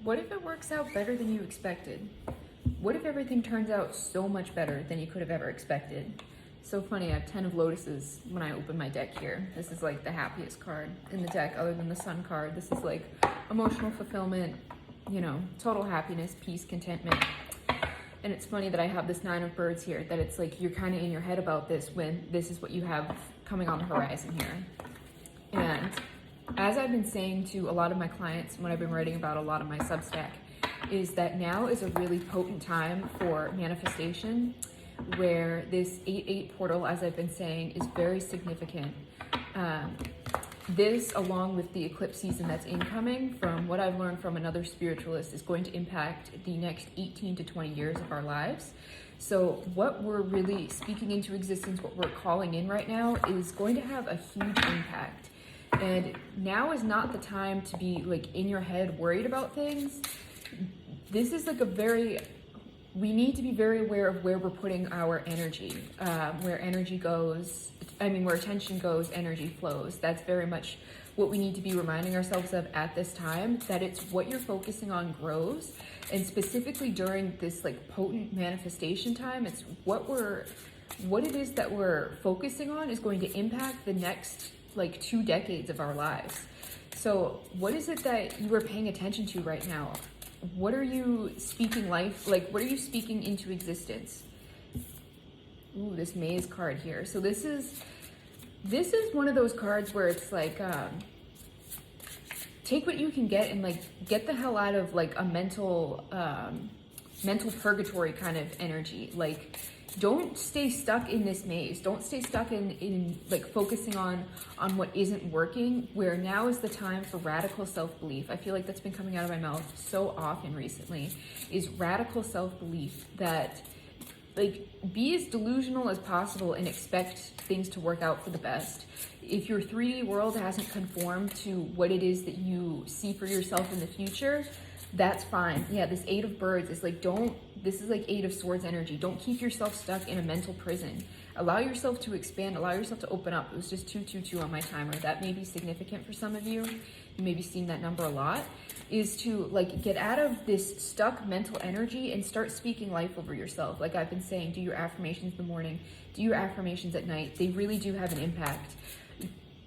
What if it works out better than you expected? What if everything turns out so much better than you could have ever expected? So funny, I have 10 of lotuses when I open my deck here. This is like the happiest card in the deck other than the sun card. This is like emotional fulfillment, you know, total happiness, peace, contentment. And it's funny that I have this 9 of birds here, that it's like you're kind of in your head about this when this is what you have coming on the horizon here. And as I've been saying to a lot of my clients when I've been writing about a lot of my Substack, is that now is a really potent time for manifestation, where this 8-8 portal, as I've been saying, is very significant. This, along with the eclipse season that's incoming, from what I've learned from another spiritualist, is going to impact the next 18 to 20 years of our lives. So what we're really speaking into existence, what we're calling in right now, is going to have a huge impact. And now is not the time to be like in your head worried about things. This is like we need to be very aware of where we're putting our energy. Where energy goes, where attention goes, energy flows. That's very much what we need to be reminding ourselves of at this time, that it's what you're focusing on grows. And specifically during this like potent manifestation time, it's what it is that we're focusing on is going to impact the next like 2 decades of our lives. So what is it that you are paying attention to right now? What are you speaking life, like what are you speaking into existence? Ooh, this maze card here. So this is one of those cards where it's like, take what you can get and like get the hell out of like a mental purgatory kind of energy. Like, don't stay stuck in this maze. Don't stay stuck in like focusing on what isn't working, where now is the time for radical self-belief. I feel like that's been coming out of my mouth so often recently, is radical self-belief, that like be as delusional as possible and expect things to work out for the best. If your 3D world hasn't conformed to what it is that you see for yourself in the future, that's fine. Yeah, this 8 of birds is like, this is like 8 of swords energy. Don't keep yourself stuck in a mental prison. Allow yourself to expand, allow yourself to open up. It was just 222 on my timer. That may be significant for some of you. You may be seeing that number a lot, is to like get out of this stuck mental energy and start speaking life over yourself. Like I've been saying, do your affirmations in the morning, do your affirmations at night. They really do have an impact.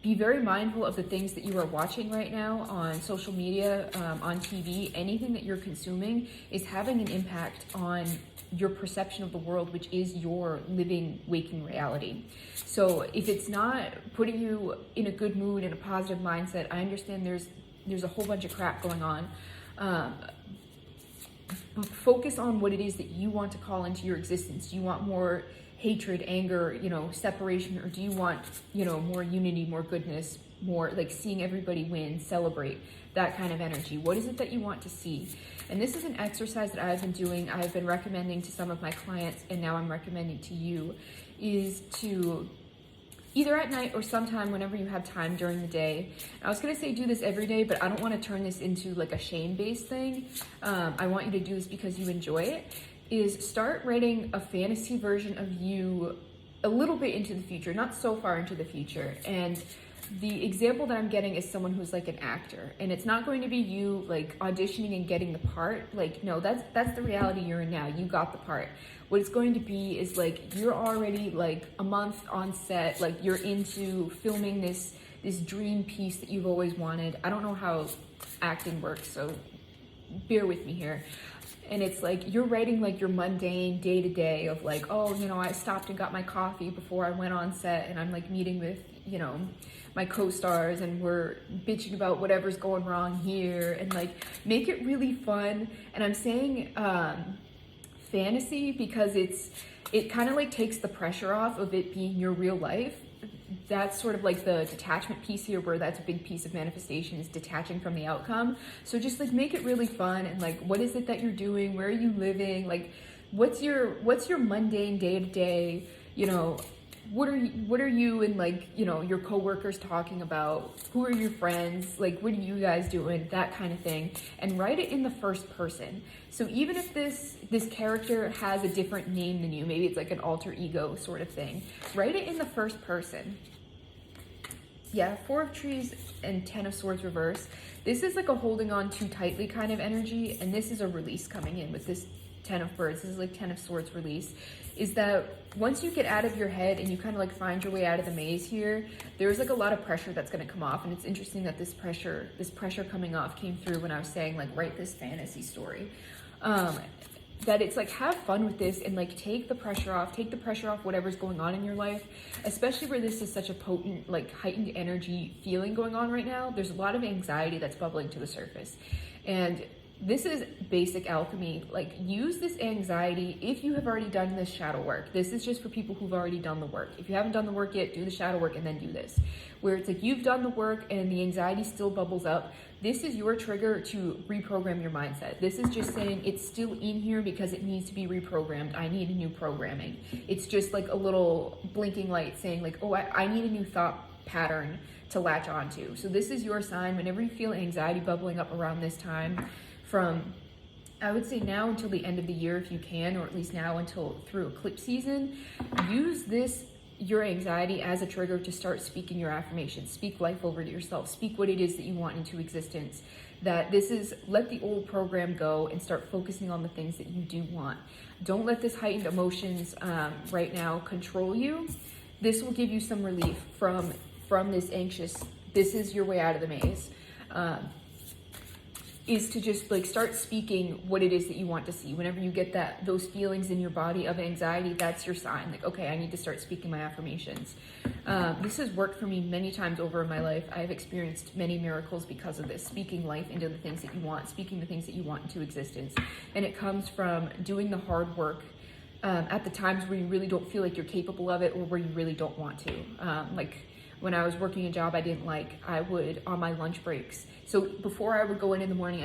Be very mindful of the things that you are watching right now on social media, on TV. Anything that you're consuming is having an impact on your perception of the world, which is your living, waking reality. So if it's not putting you in a good mood and a positive mindset, I understand there's a whole bunch of crap going on. But focus on what it is that you want to call into your existence. Do you want more hatred, anger, separation, or do you want, more unity, more goodness, more like seeing everybody win, celebrate, that kind of energy? What is it that you want to see? And this is an exercise that I've been doing, I've been recommending to some of my clients, and now I'm recommending to you, is to either at night or sometime whenever you have time during the day. I was gonna say do this every day, but I don't want to turn this into like a shame-based thing. I want you to do this because you enjoy it. Is start writing a fantasy version of you a little bit into the future, not so far into the future. And the example that I'm getting is someone who's like an actor, and it's not going to be you like auditioning and getting the part. Like, no, that's the reality you're in now. You got the part. What it's going to be is like you're already like a month on set, like you're into filming this dream piece that you've always wanted. I don't know how acting works, so bear with me here. And it's like you're writing like your mundane day to day of like, oh, I stopped and got my coffee before I went on set, and I'm like meeting with, my co-stars, and we're bitching about whatever's going wrong here, and like make it really fun. And I'm saying fantasy because it kind of like takes the pressure off of it being your real life. That's sort of like the detachment piece here, where that's a big piece of manifestation, is detaching from the outcome. So just like make it really fun, and like what is it that you're doing, where are you living, like what's your mundane day to day, what are you and like your coworkers talking about, who are your friends, like what are you guys doing, that kind of thing. And write it in the first person. So even if this character has a different name than you, maybe it's like an alter ego sort of thing, write it in the first person. Yeah, Four of Trees and Ten of Swords reverse. This is like a holding on too tightly kind of energy, and this is a release coming in with this Ten of Birds. This is like Ten of Swords release. Is that once you get out of your head and you kind of like find your way out of the maze here, there's like a lot of pressure that's going to come off. And it's interesting that this pressure coming off came through when I was saying like write this fantasy story. That it's like have fun with this and like take the pressure off whatever's going on in your life, especially where this is such a potent, like heightened energy feeling going on right now. There's a lot of anxiety that's bubbling to the surface, and this is basic alchemy. Like use this anxiety if you have already done this shadow work. This is just for people who've already done the work. If you haven't done the work yet, do the shadow work and then do this. Where it's like you've done the work and the anxiety still bubbles up. This is your trigger to reprogram your mindset. This is just saying it's still in here because it needs to be reprogrammed. I need a new programming. It's just like a little blinking light saying like, oh, I need a new thought pattern to latch onto. So this is your sign. Whenever you feel anxiety bubbling up around this time, from I would say now until the end of the year if you can, or at least now until through eclipse season, use this, your anxiety, as a trigger to start speaking your affirmations. Speak life over to yourself. Speak what it is that you want into existence. That this is, let the old program go and start focusing on the things that you do want. Don't let this heightened emotions right now control you. This will give you some relief from this anxious, this is your way out of the maze. Is to just like start speaking what it is that you want to see. Whenever you get those feelings in your body of anxiety, that's your sign. Like, okay, I need to start speaking my affirmations. This has worked for me many times over in my life. I've experienced many miracles because of this. Speaking life into the things that you want, speaking the things that you want into existence. And it comes from doing the hard work at the times where you really don't feel like you're capable of it, or where you really don't want to. Like when I was working a job I didn't like, I would, on my lunch breaks, so before I would go in the morning,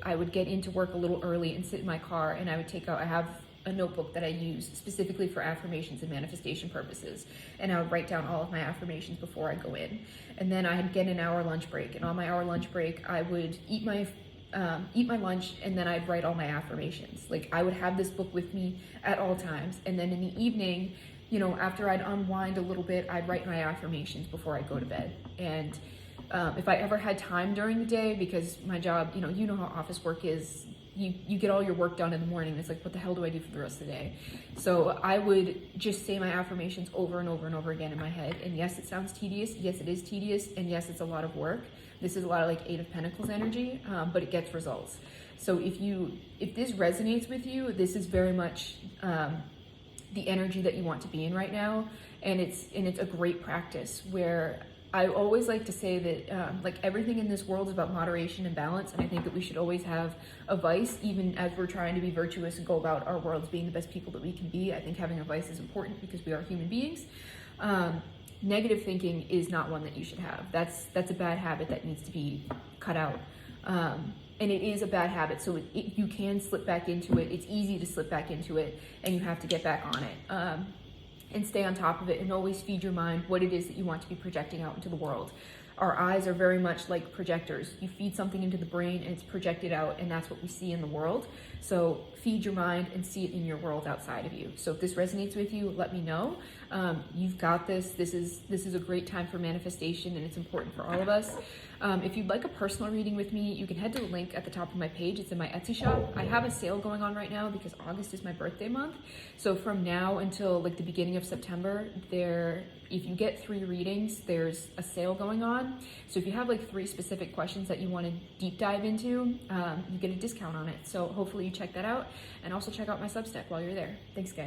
I would get into work a little early and sit in my car, and I would take out, I have a notebook that I use specifically for affirmations and manifestation purposes, and I would write down all of my affirmations before I go in. And then I'd get an hour lunch break, and on my hour lunch break, I would eat my lunch, and then I'd write all my affirmations. Like I would have this book with me at all times, and then in the evening, you know, after I'd unwind a little bit, I'd write my affirmations before I go to bed. And if I ever had time during the day, because my job, you know how office work is, you get all your work done in the morning. It's like, what the hell do I do for the rest of the day? So I would just say my affirmations over and over and over again in my head. And yes, it sounds tedious. Yes, it is tedious. And yes, it's a lot of work. This is a lot of like Eight of Pentacles energy, but it gets results. So if this resonates with you, this is very much the energy that you want to be in right now. And it's a great practice where I always like to say that like everything in this world is about moderation and balance, and I think that we should always have a vice, even as we're trying to be virtuous and go about our worlds being the best people that we can be. I think having a vice is important because we are human beings. Negative thinking is not one that you should have. That's a bad habit that needs to be cut out. And it is a bad habit, so you can slip back into it. It's easy to slip back into it, and you have to get back on it. And stay on top of it, and always feed your mind what it is that you want to be projecting out into the world. Our eyes are very much like projectors. You feed something into the brain and it's projected out, and that's what we see in the world. So feed your mind and see it in your world outside of you. So if this resonates with you, let me know. You've got this. This is a great time for manifestation, and it's important for all of us. If you'd like a personal reading with me, you can head to the link at the top of my page. It's in my Etsy shop. I have a sale going on right now because August is my birthday month. So from now until like the beginning of September, if you get 3 readings, there's a sale going on. So if you have like 3 specific questions that you want to deep dive into, you get a discount on it. So hopefully you check that out, and also check out my Substack while you're there. Thanks, guys.